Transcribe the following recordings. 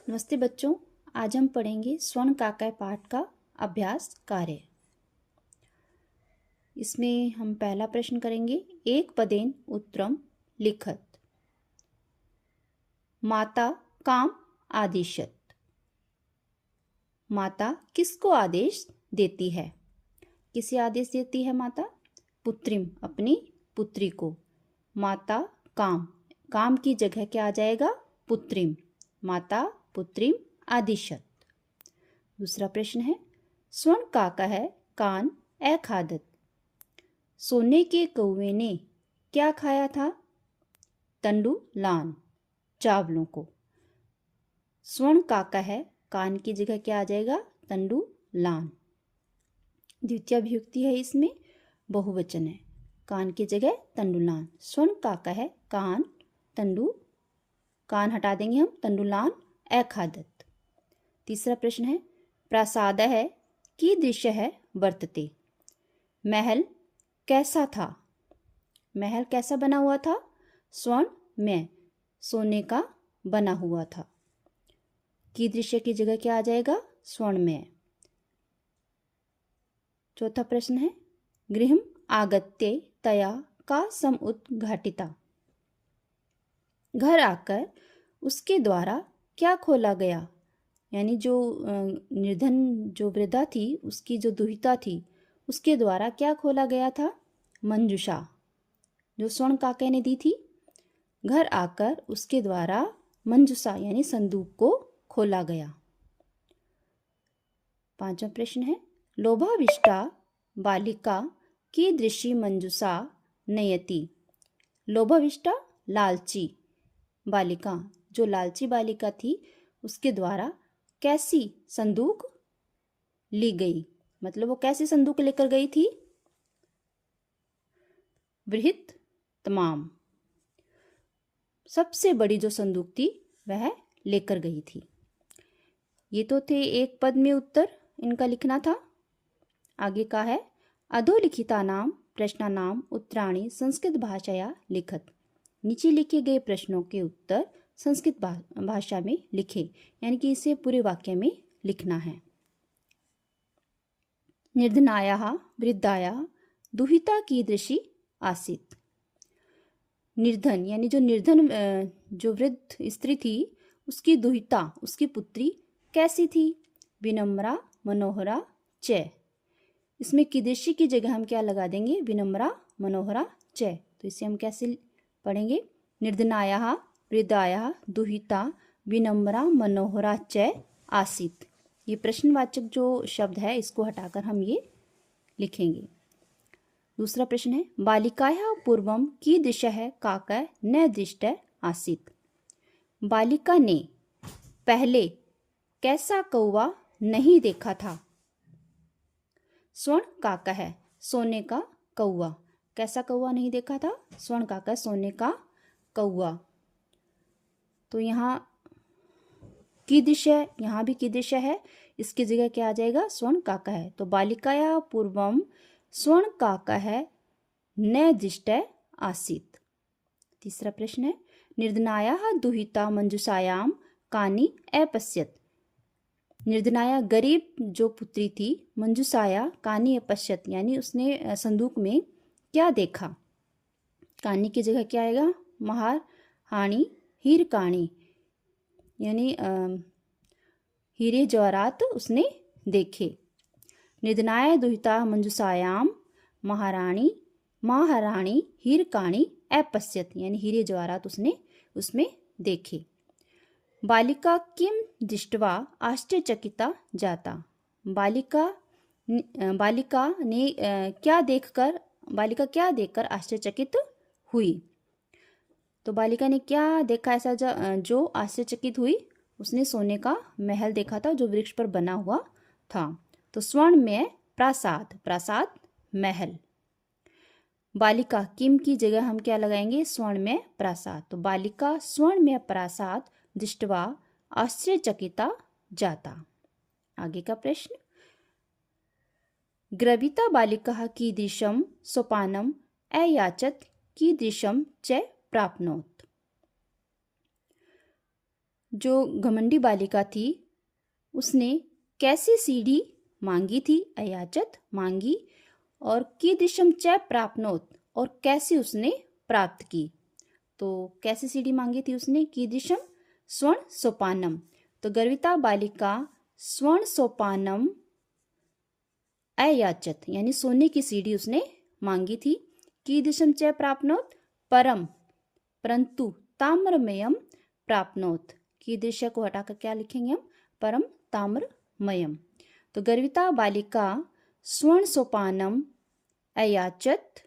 नमस्ते बच्चों, आज हम पढ़ेंगे स्वर्ण काकय पाठ का अभ्यास कार्य। इसमें हम पहला प्रश्न करेंगे। एक पदेन उत्तरम लिखत। माता काम आदिशत। माता किसको आदेश देती है? किसे आदेश देती है माता? पुत्रिम, अपनी पुत्री को। माता काम, काम की जगह क्या आ जाएगा? पुत्रिम। माता पुत्रिम आदिशत। दूसरा प्रश्न है, स्वर्ण काका है कान ए खादत। सोने के कौवे ने क्या खाया था? तंडू लान, चावलों को। स्वर्ण काका है, कान की जगह क्या आ जाएगा? तंडू लान। द्वितीय विभक्ति है, इसमें बहुवचन है। कान की जगह तंडुलान। स्वर्ण काका है कान, तंडू, कान हटा देंगे हम, तंडुलान ए खादत। तीसरा प्रश्न है, प्रासाद है की दृश्य है वर्तते। महल कैसा था? महल कैसा बना हुआ था? स्वर्ण में, सोने का बना हुआ था। की दृश्य की जगह क्या आ जाएगा? स्वर्ण में। चौथा प्रश्न है, गृहम आगत्य तया का समुद्घाटिता। घर आकर उसके द्वारा क्या खोला गया? यानी जो निर्धन जो वृद्धा थी, उसकी जो दुहिता थी, उसके द्वारा क्या खोला गया था? मंजूषा, जो स्वर्ण काके ने दी थी। घर आकर उसके द्वारा मंजूषा यानी संदूक को खोला गया। पांचवा प्रश्न है, लोभाविष्टा बालिका की दृष्टि मंजूषा नयति। लोभाविष्टा लालची बालिका, जो लालची बालिका थी, उसके द्वारा कैसी संदूक ली गई? मतलब वो कैसी संदूक लेकर गई थी? बृहत तमाम, सबसे बड़ी जो संदूक थी वह लेकर गई थी। ये तो थे एक पद में उत्तर, इनका लिखना था। आगे का है, अधोलिखिता नाम प्रश्ना नाम उत्तराणी संस्कृत भाषाया लिखत। नीचे लिखे गए प्रश्नों के उत्तर संस्कृत भाषा में लिखे, यानी कि इसे पूरे वाक्य में लिखना है। निर्धनाया वृद्धाया दुहिता कीदृशी आसीत। निर्धन यानी जो निर्धन जो वृद्ध स्त्री थी, उसकी दुहिता, उसकी पुत्री कैसी थी? विनम्रा मनोहरा च। इसमें कीदृशी की जगह हम क्या लगा देंगे? विनम्रा मनोहरा च। तो इसे हम कैसे पढ़ेंगे? निर्धनाया वृद्धाया दुहिता विनम्रा मनोहरा च आसीत। ये प्रश्नवाचक जो शब्द है, इसको हटाकर हम ये लिखेंगे। दूसरा प्रश्न है, बालिकाया पूर्वम की दिशा है काका न दृष्ट आसीत। बालिका ने पहले कैसा कौवा नहीं देखा था? स्वर्ण काका है, सोने का कौवा। कैसा कौवा नहीं देखा था? स्वर्ण काका, सोने का कौवा। तो यहाँ की दिशा, यहाँ भी की दिशा है, इसकी जगह क्या आ जाएगा? स्वर्ण काका है। तो बालिकाया पूर्वम स्वर्ण काका है न दृष्ट आसीत। तीसरा प्रश्न है, निर्धनाया दुहिता मंजूषायाम कानी अपश्यत। निर्धनाया गरीब जो पुत्री थी, मंजूषाया कानी अपश्यत, यानी उसने संदूक में क्या देखा? कानी की जगह क्या आएगा? महार हानि हीर काणी, यानी हीरे जवाहरात उसने देखे। निर्धनाय दुहिता मंजूषायाम महारानी महारानी हीरकाणी अपश्यत, यानी हीरे जवाहरात उसने उसमें देखे। बालिका किम दृष्ट्वा आश्चर्यचकिता जाता। बालिका ने क्या देखकर आश्चर्यचकित हुई? तो बालिका ने क्या देखा ऐसा जो आश्चर्यचकित हुई? उसने सोने का महल देखा था जो वृक्ष पर बना हुआ था। तो स्वर्ण में प्रासाद, प्रासाद महल। बालिका किम की जगह हम क्या लगाएंगे? स्वर्ण में प्रासाद। तो बालिका स्वर्ण में प्रासाद दृष्ट्वा आश्चर्यचकिता जाता। आगे का प्रश्न, ग्रविता बालिका कीदृशं सोपानम अयाचत कीदृशं च प्राप्नोत। जो घमंडी बालिका थी उसने कैसी सीढ़ी मांगी थी, अयाचत मांगी, और कीदृशम च प्राप्नोत, और कैसे उसने प्राप्त की। तो कैसी सीढ़ी मांगी थी उसने, कीदृशम स्वर्ण सोपानम। तो गर्विता बालिका स्वर्ण सोपानम अयाचत, यानी सोने की सीढ़ी उसने मांगी थी। कीदृशम च प्राप्नोत, परम परंतु ताम्रमयम प्राप्नोत। कीदृश को हटाकर क्या लिखेंगे हम, परम ताम्रमयम। तो गर्विता बालिका स्वर्ण सोपानम अयाचत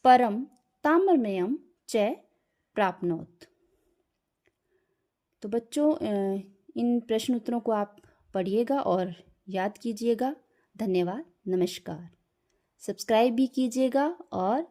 परम ताम्रमयम च प्राप्नोत। तो बच्चों इन प्रश्न उत्तरों को आप पढ़िएगा और याद कीजिएगा। धन्यवाद, नमस्कार। सब्सक्राइब भी कीजिएगा और